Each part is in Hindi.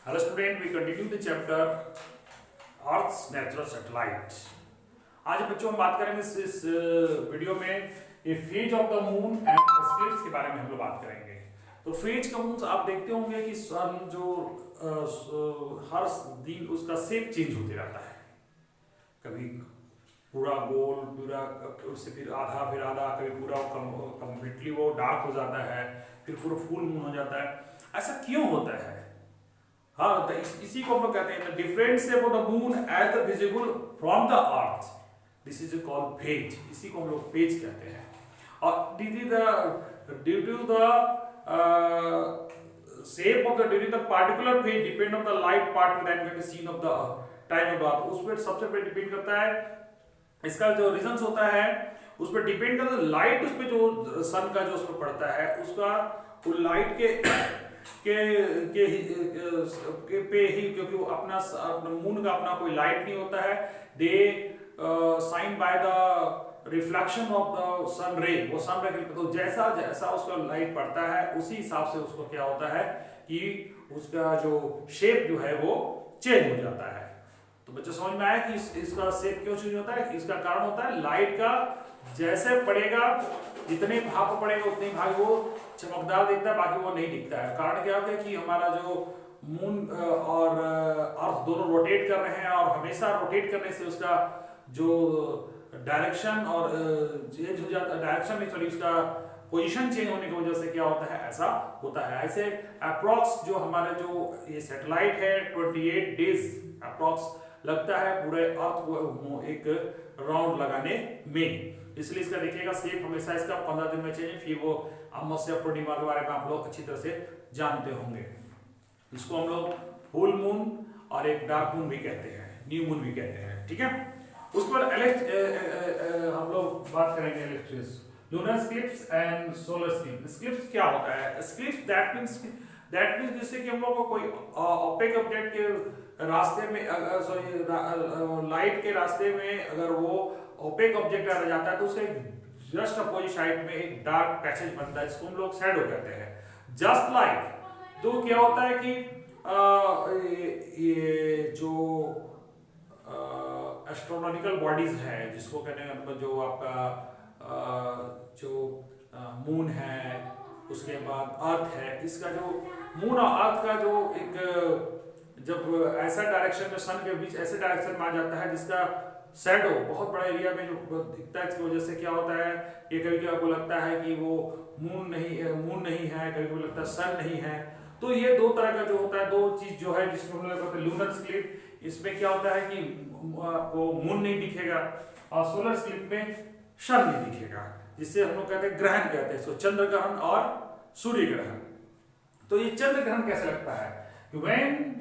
Hello student, we continue the chapter Earth's natural satellite. आज बच्चों हम बात करेंगे इस वीडियो में ये phase of the moon and eclipse के बारे में हम लोग बात करेंगे। तो फेज का मींस आप देखते होंगे कि सन जो हर दिन उसका शेप चेंज होते रहता है, कभी पूरा गोल, पूरा उससे फिर आधा, कभी पूरा कंप्लीटली वो डार्क हो जाता है, फिर पूरा फुल मून हो जाता है। ऐसा क्यों होता है? हाँ, तो इसी को हम लोग कहते हैं different shape of the moon as the visible from the earth, this is called phase. इसी को हम लोग फेज कहते हैं। और due to the shape of the during the particular phase depend on the light part that can be seen of the time of the earth। उस पर सबसे पहले डिपेंड करता है, इसका जो रीजंस होता है उस पर डिपेंड करता है लाइट, उस पर जो सन का जो उस पर पड़ता है उसका वो लाइट के पे ही, क्योंकि वो अपना मून का अपना कोई लाइट नहीं होता है। They shine by the reflection of the sun ray, वो सन रे तो जैसा जैसा उसका लाइट पड़ता है उसी हिसाब से उसको क्या होता है कि उसका जो शेप जो है वो चेंज हो जाता है। तो बच्चे समझ में आया कि इसका शेप क्यों चेंज होता है? इसका कारण होता है लाइट का जैसे पड़ेगा, जितने भाग को पड़ेगा उतने भाग वो चमकदार दिखता है, बाकी वो नहीं दिखता है। कारण क्या होता है कि हमारा जो मून और अर्थ दोनों रोटेट कर रहे हैं, और हमेशा रोटेट करने से उसका जो डायरेक्शन और चेंज हो जाता है, डायरेक्शन नहीं सॉरी उसका पोजीशन चेंज होने की वजह से क्या होता है, ऐसा होता है। ऐसे अप्रॉक्स जो हमारे जो ये सैटेलाइट है 28 डेज अप्रॉक्स लगता है पूरे अर्थ को एक राउंड लगाने में। इसलिए इसका देखिएगा शेप हमेशा इसका 15 दिन में चेंज, फिर वो अमावस्या पूर्णिमा के बारे में आप लोग अच्छी तरह से जानते होंगे। इसको हम लोग फुल मून और एक डार्क मून भी कहते हैं, न्यू मून भी कहते हैं, ठीक है। उस पर हम लोग बात करेंगे इलेक्ट्रिस लूनर स्क्लिप्स एंड सोलर स्क्लिप्स। स्क्लिप्स क्या होता है? स्क्लिप्स दैट मींस जैसे कि हम लोग को कोई ओपेक ऑब्जेक्ट के रास्ते में सॉरी लाइट के रास्ते में अगर वो ओपेक ऑब्जेक्ट आ जाता है तो उसके जस्ट अपोजिट साइड में एक डार्क पैसेज बनता है, इसको हम लोग शैडो कहते हैं। जस्ट लाइक तो क्या होता है कि ये जो एस्ट्रोनॉमिकल बॉडीज है, जिसको कहते हैं मतलब जो आपका जो मून है, उसके बाद अर्थ है, इसका जो मून और अर्थ का जो एक जब ऐसा डायरेक्शन में सन के बीच ऐसे डायरेक्शन में आ जाता है जिसका शैडो बहुत बड़ा एरिया में जो दिखता है, इसकी वजह से क्या होता है ये कभी कभी आपको लगता है कि वो मून नहीं है, कभी कभी लगता है सन नहीं है। तो ये दो तरह का जो होता है, दो चीज जो है जिसमें हम लोग कहते हैं लूनर स्क्लिप। इसमें क्या होता है कि आपको मून नहीं दिखेगा, और सोलर स्क्लिप में सन नहीं दिखेगा, जिससे हम लोग कहते हैं ग्रहण कहते हैं इसको, चंद्र ग्रहण और सूर्य ग्रहण। तो ये चंद्र ग्रहण कैसे लगता है? When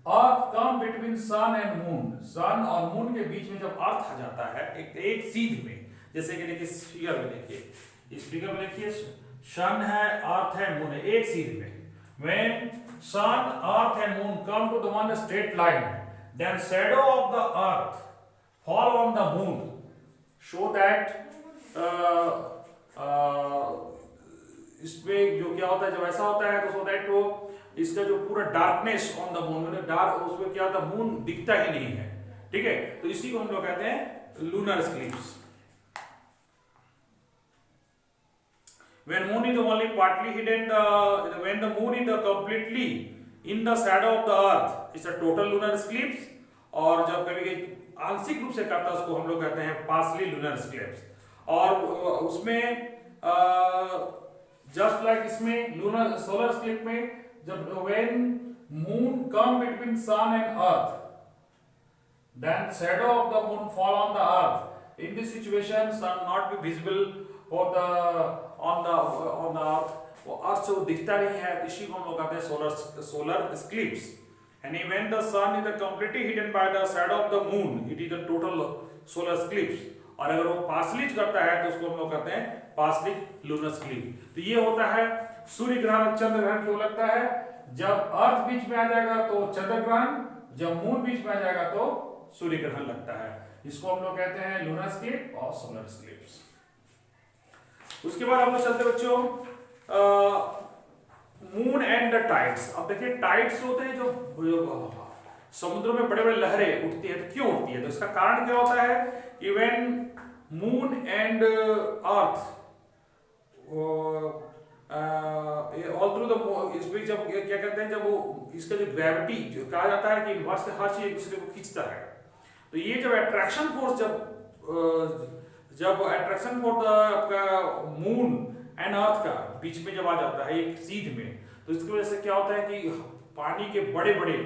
earth come between sun and moon, sun और मून के बीच में जब अर्थ आ जाता है एक सीध में, जैसे कि देखिए इस फिगर में देखिए, इस फिगर में देखिए सन है, अर्थ है, मून है, एक सीध में। When sun, earth and moon come to the one straight line, then shadow of the earth fall on the moon, show that इसमें जो क्या होता है जब ऐसा होता है तो सो दैट वो इसका जो पूरा डार्कनेस ऑन द मून, मतलब डार्क उसमें क्या होता है मून दिखता ही नहीं है, ठीक है। तो इसी को हम लोग कहते हैं lunar स्क्लिप्स। When moon is only partly hidden, when the moon is completely in the shadow of the earth, it's a total lunar eclipse। और जब कभी आंशिक रूप से करता है उसको हम लोग कहते हैं partially lunar eclipse। और उसमें जस्ट लाइक इसमें लूनर सोलर eclipse में जब when moon come between sun and earth, then shadow of the moon fall on the earth। In this situation, sun not be visible for the on the earth, वो अर्थ से वो दिखता नहीं है, इसी को हम लोग कहते हैं solar स्क्लिप्स। And when the sun is completely hidden by the shadow of the moon, it is a total solar eclipse। और अगर वो पार्शली करता है तो उसको हम लोग कहते हैं पार्शली लूनर स्क्लिप्स। तो ये होता है सूर्य ग्रहण, चंद्र ग्रहण क्यों लगता है? जब अर्थ बीच में आ जाएगा तो चंद्र ग्रहण, जब मून बीच में आ जाएगा तो सूर्य ग्रहण लगता है। इसको हम लोग कहते हैं लूनर स्क्लिप और सोलर स्क्लिप्स। उसके बाद हम लोग चलते बच्चों moon and and the tides. अब देखिए टाइड्स होते हैं जो समुद्र में बड़े बड़े लहरें उठती है, तो क्यों उठती है? तो इसका कारण क्या होता है कि when moon and earth all through the, इसमें जब क्या कहते हैं, जब वो इसका जो ग्रेविटी जो कहा जाता है कि यूनिवर्स से हर चीज एक दूसरे को खींचता है, तो ये जब अट्रैक्शन फोर्स जब अट्रैक्शन फोर्स आपका मून एंड अर्थ का बीच में जब आ जाता है एक सीध में, तो इसकी वजह से क्या होता है कि पानी के बड़े बड़े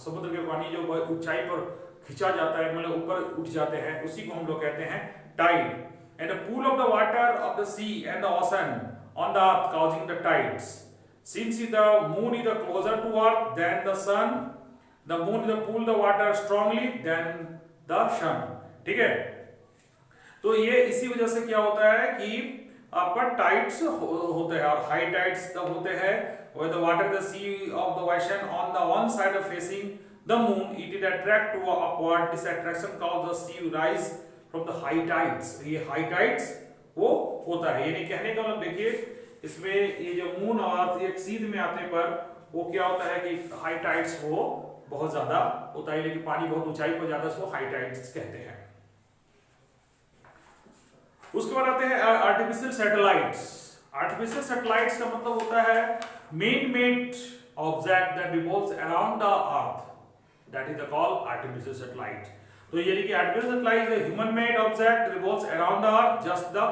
समुद्र के पानी जो ऊंचाई पर खिंचा जाता है, मतलब ऊपर उठ जाते हैं, उसी को हम लोग कहते हैं tide. And the pull of the water of the sea and the ocean on the earth causing the tides. Since the moon is closer to earth than the sun, the moon will pull the water strongly than the sun. ठीक है, तो ये इसी वजह से क्या होता है कि आपका टाइड्स होते हैं, और हाई टाइड्स तब होते हैं where the water the sea of the ocean on the one side of facing the moon, it is attract to upward. This attraction cause the sea rise from the high tides. ये high tides वो होता है, यानी कहने का मतलब देखिए इसमें ये जो मून और एक सीध में आने पर वो क्या होता है कि हाई टाइड्स वो बहुत ज्यादा होता है, लेकिन पानी बहुत ऊंचाई पर ज्यादा, उसको हाई टाइड्स कहते हैं। उसके बाद आते हैं आर्टिफिशियल सैटेलाइट्स। आर्टिफिशियल सैटेलाइट्स का मतलब होता है main made object that revolves around the earth, that is called artificial satellite. तो यानी कि artificial satellite is human made object revolves around the earth just the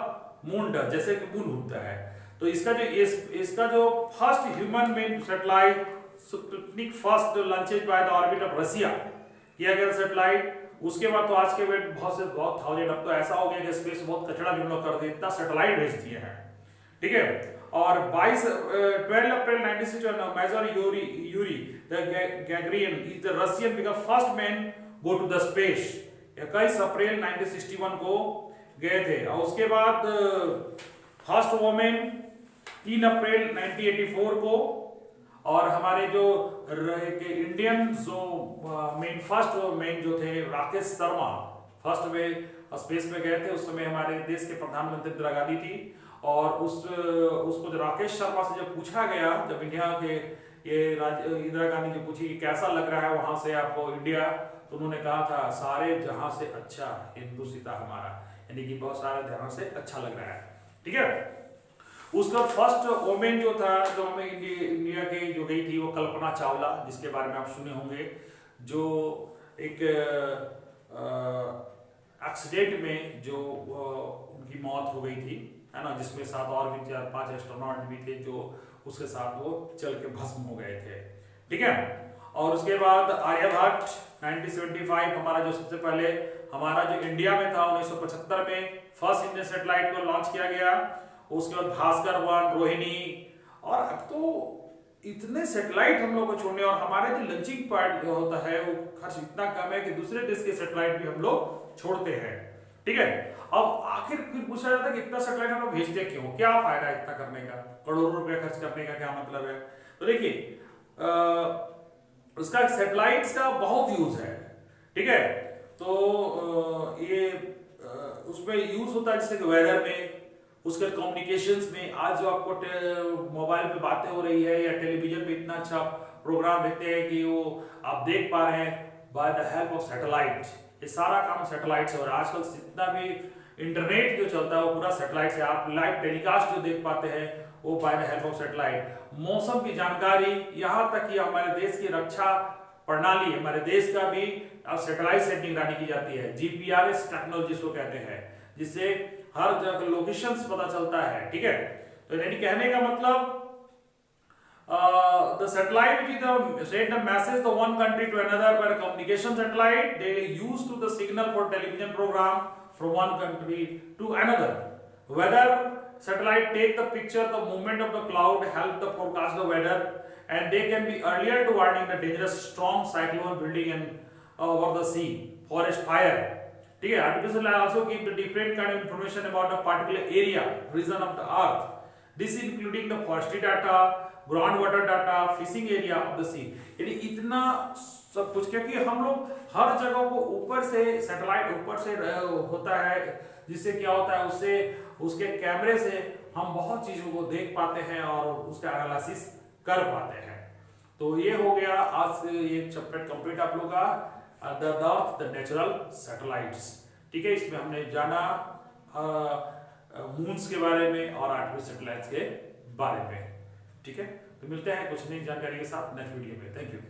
moon does, जैसे कि मून घूमता है। तो इसका जो first human made satellite Sputnik first launched by the orbit of Russia किया गया सैटेलाइट। उसके बाद तो आज के वेट बहुत थाउजेंड, अब तो ऐसा हो गया कि स्पेस बहुत कचरा भी हम लोग कर दिए, इतना सैटेलाइट भेज दिए हैं, ठीक है। और 12 April 1961 major Yuri the Gagarin is the Russian become first man go to the space. 21 April 1961 को गए थे। और उसके बाद फर्स्ट वोमेन 3 अप्रैल 1984 को, और हमारे जो इंडियन जो मेन फर्स्ट मेन जो थे राकेश शर्मा फर्स्ट में स्पेस में गए थे। उस समय हमारे देश के प्रधानमंत्री इंदिरा गांधी थी, और उसको जो राकेश शर्मा से जब पूछा गया, जब इंडिया के ये इंदिरा गांधी जी पूछी कि कैसा लग रहा है वहां से आपको इंडिया, तो उन्होंने कहा था सारे जहां से अच्छा हिंदुस्तान हमारा, यानी कि बहुत सारे ध्यान से अच्छा लग रहा है, ठीक है। उसका फर्स्ट वोमेन जो था, जो हमें इंडिया की जो गई थी, वो कल्पना चावला, जिसके बारे में आप सुने होंगे, जो एक एक्सीडेंट में जो उनकी मौत हो गई थी, है ना, जिसमें साथ और भी 4-5 एस्ट्रोनॉट भी थे जो उसके साथ वो चल के भस्म हो गए थे, ठीक है। और उसके बाद आर्यभट्ट 1975 हमारा जो सबसे पहले हमारा जो इंडिया में था 1975 में फर्स्ट इंडियन सैटेलाइट को लॉन्च किया गया। उसके बाद भास्कर 1, रोहिणी, और अब तो इतने सैटेलाइट हम लोग को छोड़ने, और हमारे जो लॉन्चिंग पार्ट जो होता है वो खर्च इतना कम है कि दूसरे देश के सैटेलाइट भी हम लोग छोड़ते हैं, ठीक है। अब आखिर फिर पूछा जाता है कि इतना सैटेलाइट हम लोग भेजते क्यों, क्या फायदा है इतना करने का, करोड़ों रुपए खर्च करने का क्या मतलब है? तो देखिए उसका सैटेलाइट्स का बहुत यूज है, ठीक है। तो ये उसमें यूज होता है जैसे कि वेदर में, उसके कम्युनिकेशंस में। आज जो आपको मोबाइल पे बातें हो रही है या टेलीविजन पे इतना अच्छा प्रोग्राम देखते हैं कि वो आप देख पा रहे हैं by the help of satellite. ये सारा काम सैटेलाइट से हो रहा है। आजकल जितना भी इंटरनेट जो चलता है वो पूरा सैटेलाइट से, आप लाइव टेलीकास्ट जो देख पाते हैं वो by the help of satellite. मौसम की जानकारी, यहाँ तक कि हमारे देश की रक्षा प्रणाली, हमारे देश का भी अब सैटेलाइट से निगरानी की जाती है। जीपीआरएस टेक्नोलॉजी जिसको कहते हैं, जिससे हर जगह लोकेशंस पता चलता है, ठीक है। तो यानी कहने का मतलब the satellite which is send a message to one country to another by a communication satellite, they use to the signal for television program from one country to another. Weather satellite take the picture the movement of the cloud, help the forecast the weather, and they can be earlier to warning the dangerous storm, cyclone, building and over the sea, forest fire. ठीक है। Artificial light also give the different kind of information about a particular area, region of the earth. This including the forestry data, groundwater data, fishing area of the sea. यानी इतना सब कुछ, क्योंकि हम लोग हर जगह को ऊपर से सैटेलाइट ऊपर से होता है, जिससे क्या होता है उससे उसके कैमरे से हम बहुत चीजों को देख पाते हैं और उसका एनालिसिस कर पाते हैं। तो ये हो गया आज से एक चैप्टर कंप्लीट आप लोग का the earth the natural satellites. ठीक है, इसमें हमने जाना मून्स के बारे में और आर्टिफिशियल सैटेलाइट्स के बारे में। ठीक है, तो मिलते हैं कुछ नई जानकारी के साथ नेक्स्ट वीडियो में। Thank you.